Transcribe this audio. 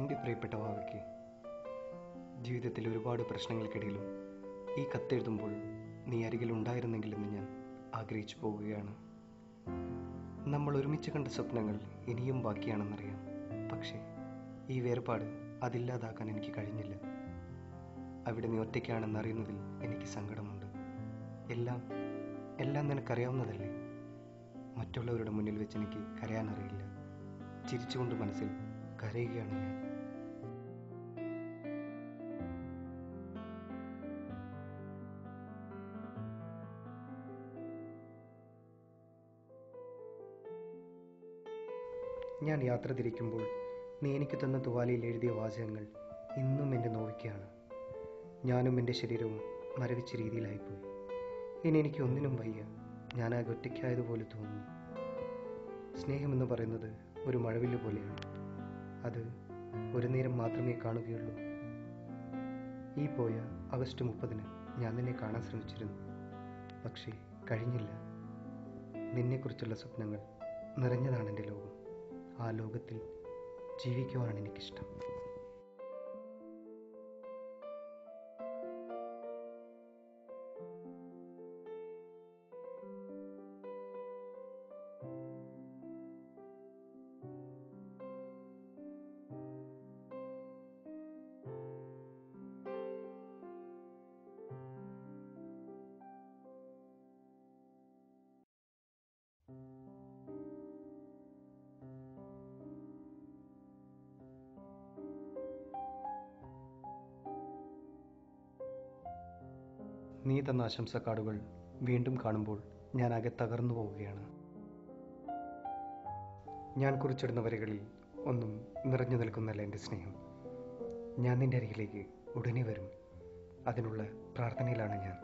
എൻ്റെ പ്രിയപ്പെട്ട വാവയ്ക്ക്, ജീവിതത്തിൽ ഒരുപാട് പ്രശ്നങ്ങൾക്കിടയിലും ഈ കത്തെഴുതുമ്പോൾ നീ അരികിലുണ്ടായിരുന്നെങ്കിലെന്ന് ഞാൻ ആഗ്രഹിച്ചു പോവുകയാണ്. നമ്മൾ ഒരുമിച്ച് കണ്ട സ്വപ്നങ്ങൾ ഇനിയും ബാക്കിയാണെന്നറിയാം. പക്ഷേ ഈ വേർപാട് അതില്ലാതാക്കാൻ എനിക്ക് കഴിഞ്ഞില്ല. അവിടെ നീ ഒറ്റയ്ക്കാണെന്നറിയുന്നതിൽ എനിക്ക് സങ്കടമുണ്ട്. എല്ലാം എല്ലാം നിനക്കറിയാവുന്നതല്ലേ. മറ്റുള്ളവരുടെ മുന്നിൽ വെച്ച് എനിക്ക് കരയാനറിയില്ല. ചിരിച്ചുകൊണ്ട് മനസ്സിൽ കരയുകയാണ് ഞാൻ. ഞാൻ യാത്ര തിരിക്കുമ്പോൾ നീ എനിക്ക് തന്ന തുവാലയിൽ എഴുതിയ വാചകങ്ങൾ ഇന്നും എന്നെ നോവിക്കുകയാണ്. ഞാനും എൻ്റെ ശരീരവും മരവിച്ച രീതിയിലായിപ്പോയി. ഇനി എനിക്ക് ഒന്നിനും വയ്യ. ഞാനാകെ ഒറ്റയ്ക്കായതുപോലെ തോന്നുന്നു. സ്നേഹമെന്ന് പറയുന്നത് ഒരു മഴവില്ല് പോലെയാണ്. അത് ഒരു നേരം മാത്രമേ കാണുകയുള്ളൂ. ഈ പോയ ആഗസ്റ്റ് 30 ഞാൻ നിന്നെ കാണാൻ ശ്രമിച്ചിരുന്നു. പക്ഷേ കഴിഞ്ഞില്ല. നിന്നെക്കുറിച്ചുള്ള സ്വപ്നങ്ങൾ നിറഞ്ഞതാണ് എൻ്റെ ലോകം. ആ ലോകത്തിൽ ജീവിക്കുവാനാണ് എനിക്കിഷ്ടം. നീ തന്ന ആശംസ കാർഡുകൾ വീണ്ടും കാണുമ്പോൾ ഞാൻ ആകെ തകർന്നു പോവുകയാണ്. ഞാൻ കുറിച്ചിടുന്ന വരികളിൽ ഒന്നും നിറഞ്ഞു നിൽക്കുന്നല്ല എൻ്റെ സ്നേഹം. ഞാൻ നിൻ്റെ അരികിലേക്ക് ഉടനെ വരും. അതിനുള്ള പ്രാർത്ഥനയിലാണ് ഞാൻ.